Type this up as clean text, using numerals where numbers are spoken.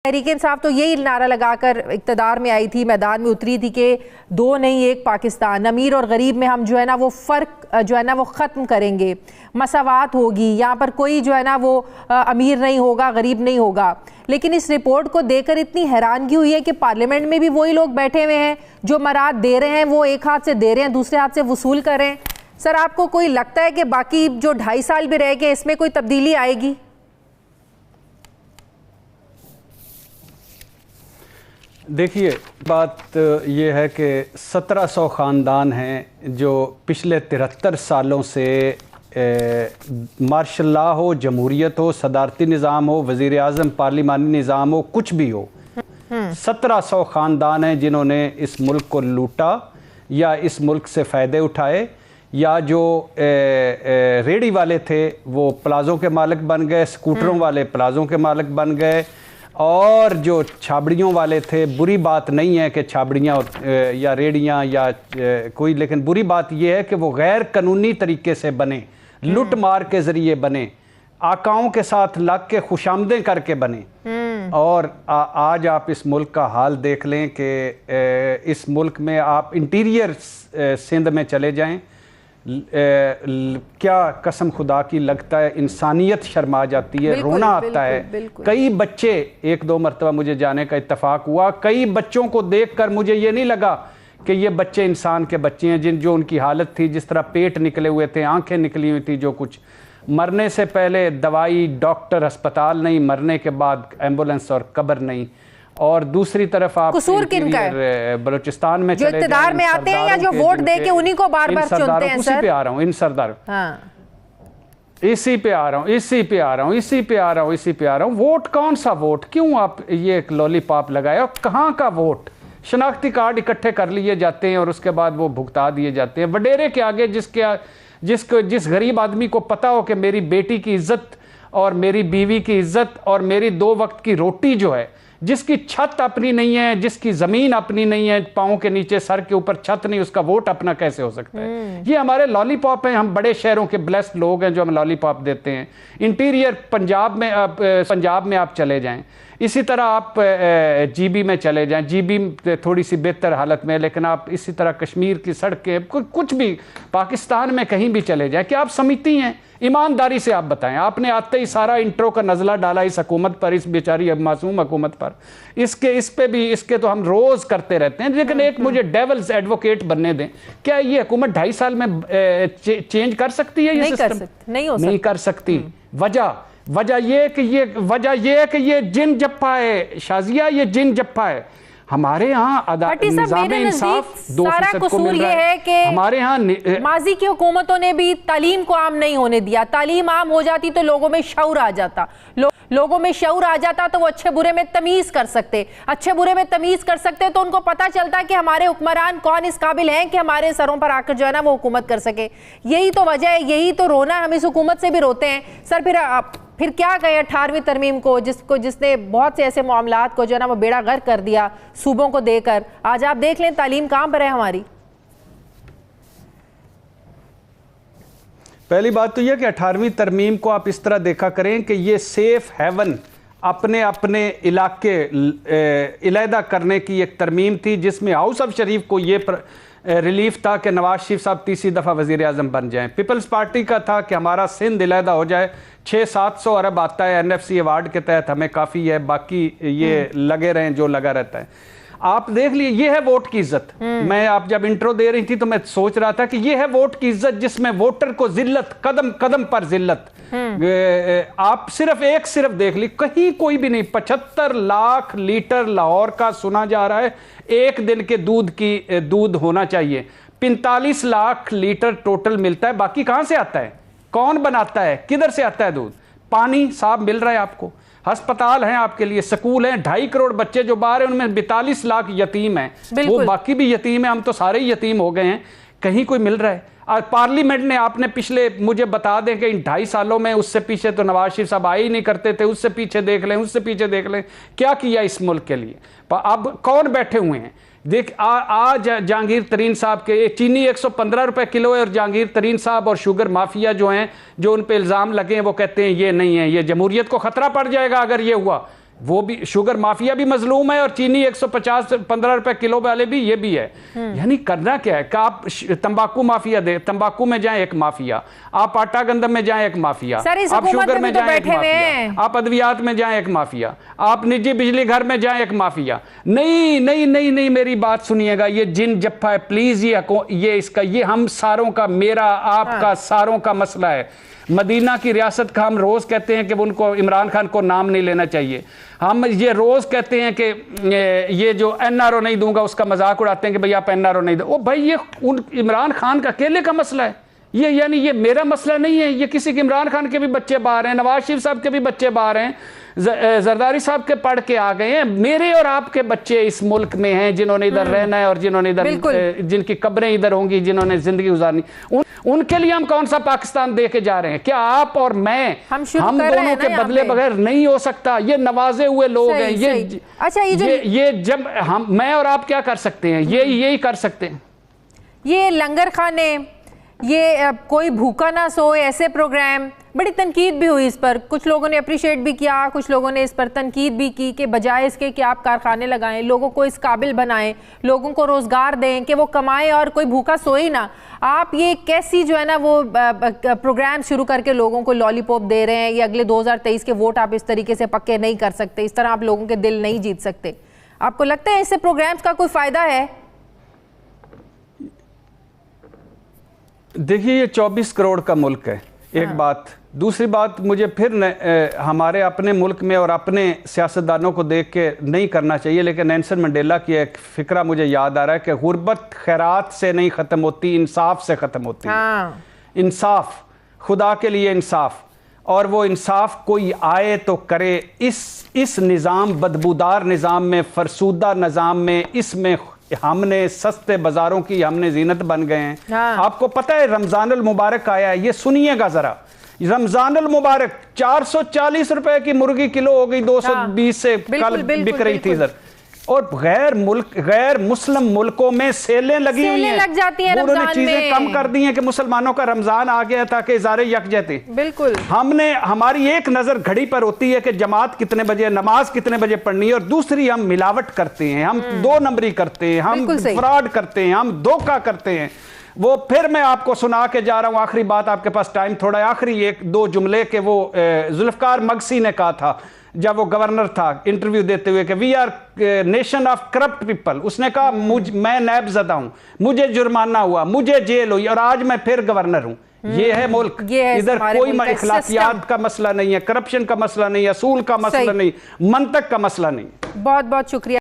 तहरीक-ए-इंसाफ तो यही नारा लगाकर इक़्तिदार में आई थी, मैदान में उतरी थी कि दो नहीं एक पाकिस्तान, अमीर और गरीब में हम जो है ना वो फ़र्क जो है ना वो ख़त्म करेंगे, मसावात होगी, यहाँ पर कोई जो है ना वो अमीर नहीं होगा, गरीब नहीं होगा। लेकिन इस रिपोर्ट को देखकर इतनी हैरानगी हुई है कि पार्लियामेंट में भी वही लोग बैठे हुए हैं जो मराद दे रहे हैं वो एक हाथ से दे रहे हैं, दूसरे हाथ से वसूल कर रहे हैं। सर, आपको कोई लगता है कि बाकी जो 2.5 साल भी रह गए इसमें कोई तब्दीली आएगी? देखिए, बात ये है कि 1700 ख़ानदान हैं जो पिछले 73 सालों से मार्शल लॉ हो, जमहूरियत हो, सदारती निज़ाम हो, वज़ीर आज़म, पार्लिमानी निज़ाम हो, कुछ भी हो, 1700 ख़ानदान हैं जिन्होंने इस मुल्क को लूटा या इस मुल्क से फ़ायदे उठाए, या जो रेडी वाले थे वो प्लाज़ों के मालिक बन गए, स्कूटरों वाले प्लाज़ों के मालिक बन गए, और जो छाबड़ियों वाले थे, बुरी बात नहीं है कि छाबड़ियाँ या रेडियाँ या कोई, लेकिन बुरी बात यह है कि वो गैर कानूनी तरीके से बने, लूट मार के ज़रिए बने, आकाओं के साथ लग के खुशामदें करके बने। और आज आप इस मुल्क का हाल देख लें कि इस मुल्क में आप इंटीरियर सिंध में चले जाएं, क्या कसम खुदा की लगता है इंसानियत शर्मा जाती है, रोना आता है। कई बच्चे, 1-2 मरतबा मुझे जाने का इत्तफाक हुआ, कई बच्चों को देखकर मुझे ये नहीं लगा कि ये बच्चे इंसान के बच्चे हैं, जो उनकी हालत थी, जिस तरह पेट निकले हुए थे, आंखें निकली हुई थी, जो कुछ मरने से पहले दवाई, डॉक्टर, अस्पताल नहीं, मरने के बाद एम्बुलेंस और कब्र नहीं। और दूसरी तरफ आप कसूर किनका है? बलूचिस्तान में जो इक़्तिदार में आते हैं या जो वोट दे के उन्हीं को बार-बार चुनते हैं। उसी पे आ रहा हूँ, इन सरदार, इसी पे आ रहा हूँ। वोट कौन सा वोट? क्यों आप ये एक लॉलीपॉप लगाया? कहाँ का वोट? शनाख्ती कार्ड इकट्ठे कर लिए जाते हैं और उसके बाद वो भुगता दिए जाते हैं वडेरे के आगे। जिस गरीब आदमी को पता हो कि मेरी बेटी की इज्जत और मेरी बीवी की इज्जत और मेरी 2 वक्त की रोटी जो है, जिसकी छत अपनी नहीं है, जिसकी ज़मीन अपनी नहीं है, पाँव के नीचे सर के ऊपर छत नहीं, उसका वोट अपना कैसे हो सकता है? ये हमारे लॉलीपॉप हैं। हम बड़े शहरों के ब्लेस्ड लोग हैं जो हम लॉलीपॉप देते हैं। इंटीरियर पंजाब में आप चले जाएं, इसी तरह आप जीबी में चले जाएं, जीबी थोड़ी सी बेहतर हालत में, लेकिन आप इसी तरह कश्मीर की सड़कें, कुछ भी पाकिस्तान में कहीं भी चले जाएं, क्या आप समिति हैं? ईमानदारी से आप बताएं। आपने आते ही सारा इंट्रो का नज़ला डाला इस हुकूमत पर, इस बेचारी मासूम हुकूमत पर। इसके तो हम रोज़ करते रहते हैं, लेकिन एक मुझे डेवल्स एडवोकेट बनने दें। क्या ये हुकूमत 2.5 साल में चेंज कर सकती है? ये सिस्टम नहीं कर सकती। वजह ये है कि ये जिन जप्पा है शाजिया, ये जिन जप्पा है। हमारे यहाँ निज़ाम इंसाफ 2% को मिल रहा है कि हमारे यहाँ माजी की हुकूमतों ने भी तालीम को आम नहीं होने दिया। तालीम आम हो जाती तो लोगों में शऊर आ जाता, लोगों में शऊर आ जाता तो वो अच्छे बुरे में तमीज़ कर सकते, तो उनको पता चलता कि हमारे हुक्मरान कौन इस काबिल हैं कि हमारे सरों पर आकर जो है ना वो हुकूमत कर सके। यही तो वजह है, यही तो रोना। हम इस हुकूमत से भी रोते हैं। सर, फिर क्या कहे 18वीं तरमीम को, जिसने बहुत से ऐसे मामलात को जो है ना वो बेड़ा गर्क कर दिया सूबों को देकर। आज आप देख लें तालीम कहाँ पर है हमारी। पहली बात तो यह कि 18वीं तरमीम को आप इस तरह देखा करें कि ये सेफ हेवन अपने इलाके इलादा करने की एक तरमीम थी, जिसमें हाउस ऑफ शरीफ को ये रिलीफ था कि नवाज शरीफ साहब तीसरी दफ़ा वज़ीर आज़म बन जाएं। पीपल्स पार्टी का था कि हमारा सिंध इलादा हो जाए। 600-700 अरब आता है NFC अवार्ड के तहत, हमें काफ़ी है, बाकी ये लगे रहें जो लगा रहता है। आप देख लिए, ये है वोट की इज्जत। मैं आप जब इंट्रो दे रही थी तो मैं सोच रहा था कि ये है वोट की इज्जत, जिसमें वोटर को जिल्लत, कदम कदम पर जिल्लत। आप सिर्फ देख ली, कहीं कोई भी नहीं। 75 लाख लीटर लाहौर का सुना जा रहा है एक दिन के दूध होना चाहिए। 45 लाख लीटर टोटल मिलता है। बाकी कहां से आता है? कौन बनाता है? किधर से आता है दूध? पानी साफ मिल रहा है आपको, अस्पताल हैं आपके लिए, स्कूल हैं, 2.5 करोड़ बच्चे जो बाहर हैं, उनमें 42 लाख यतीम हैं। वो बाकी भी यतीम हैं, हम तो सारे ही यतीम हो गए हैं। कहीं कोई मिल रहा है? और पार्लियामेंट ने, आपने पिछले, मुझे बता दें कि इन 2.5 सालों में, उससे पीछे तो नवाज शरीफ साहब आए ही नहीं करते थे, उससे पीछे देख लें क्या किया इस मुल्क के लिए। अब कौन बैठे हुए हैं? देख, आज जहांगीर तरीन साहब के चीनी 115 रुपए किलो है, और जहांगीर तरीन साहब और शुगर माफिया जो हैं, जो उन पे इल्ज़ाम लगे हैं, वो कहते हैं ये नहीं है, ये जमहूरियत को खतरा पड़ जाएगा अगर ये हुआ। वो भी शुगर माफिया भी मजलूम है और चीनी 150-15 रुपए किलो वाले भी, ये भी है। यानी करना क्या है कि आप तंबाकू माफिया दे, तंबाकू में जाए एक माफिया, आप आटा गंदम में जाए एक माफिया, आप शुगर में जाए एक माफिया, आप अद्वियात में जाए एक माफिया, आप निजी बिजली घर में जाए एक माफिया। नहीं नहीं नहीं नहीं, मेरी बात सुनिएगा, ये जिन जप्पा है प्लीज, ये इसका, ये हम सारों का, मेरा आपका सारों का मसला है। मदीना की रियासत का हम रोज कहते हैं कि उनको, इमरान खान को नाम नहीं लेना चाहिए। हम ये रोज कहते हैं कि ये जो एनआरओ नहीं दूंगा उसका मजाक उड़ाते हैं कि भाई आप एनआरओ नहीं दो। ओ भाई, ये इमरान खान का अकेले का मसला है ये, यानी ये मेरा मसला नहीं है। ये किसी के, इमरान खान के भी बच्चे बाहर हैं, नवाज शरीफ साहब के भी बच्चे बाहर हैं, जरदारी साहब के पढ़ के आ गए हैं। मेरे और आपके बच्चे इस मुल्क में हैं जिन्होंने इधर रहना है और जिन्होंने इधर, जिनकी कब्रें इधर होंगी, जिन्होंने जिंदगी गुजारनी, उनके लिए हम कौन सा पाकिस्तान दे के जा रहे हैं? क्या आप और मैं, हम दोनों के बदले बगैर नहीं हो सकता। ये नवाजे हुए लोग हैं ये। अच्छा, ये जब हम, मैं और आप क्या कर सकते हैं? यही कर सकते हैं। ये लंगर खाने, ये कोई भूखा ना सोए, ऐसे प्रोग्राम, बड़ी तनकीद भी हुई इस पर। कुछ लोगों ने अप्रिशिएट भी किया, कुछ लोगों ने इस पर तनकीद भी की कि बजाय इसके कि आप कारखाने लगाएं, लोगों को इस काबिल बनाएं, लोगों को रोज़गार दें कि वो कमाएं और कोई भूखा सोए ना। आप ये कैसी जो है ना वो प्रोग्राम शुरू करके लोगों को लॉलीपॉप दे रहे हैं। ये अगले 2023 के वोट आप इस तरीके से पक्के नहीं कर सकते, इस तरह आप लोगों के दिल नहीं जीत सकते। आपको लगता है इससे प्रोग्राम्स का कोई फ़ायदा है? देखिए, ये 24 करोड़ का मुल्क है, एक बात। दूसरी बात, मुझे फिर हमारे अपने मुल्क में और अपने सियासतदानों को देख के नहीं करना चाहिए, लेकिन नेल्सन मंडेला की एक फिक्रा मुझे याद आ रहा है कि गुर्बत खैरात से नहीं ख़त्म होती, इंसाफ से ख़त्म होती है। इंसाफ, खुदा के लिए इंसाफ, और वो इंसाफ कोई आए तो करे। इस निज़ाम, बदबूदार निज़ाम में, फरसूदा निज़ाम में, इसमें हमने सस्ते बाजारों की हमने जीनत बन गए हैं। आपको पता है रमजानुल मुबारक आया है, ये सुनिएगा जरा। रमजानुल मुबारक 440 रुपए की मुर्गी किलो हो गई, 220 से कल बिक रही थी सर। और गैर मुस्लिम मुल्कों में सेलें लगी हुई हैं, लग जाती हैं, उन्होंने चीजें कम कर दी हैं कि मुसलमानों का रमजान आ गया ताकि इज़ारे यकजहती। बिल्कुल, हमारी एक नजर घड़ी पर होती है कि जमात कितने बजे, नमाज कितने बजे पढ़नी है, और दूसरी हम मिलावट करते हैं, हम 2 नंबरी करते हैं, हम फ्रॉड करते हैं, हम धोखा करते हैं। वो फिर मैं आपको सुना के जा रहा हूं, आखिरी बात, आपके पास टाइम थोड़ा है, आखिरी 1-2 जुमले के वो जुल्फकार मगसी ने कहा था जब वो गवर्नर था, इंटरव्यू देते हुए कि we are nation of corrupt people. उसने कहा मैं नैब ज़दा हूं, मुझे जुर्माना हुआ, मुझे जेल हुई, और आज मैं फिर गवर्नर हूं। ये है मुल्क, इधर कोई इखलाकियात का मसला नहीं है, करप्शन का मसला नहीं है, असूल का मसला नहीं, मंतक का मसला नहीं। बहुत बहुत शुक्रिया।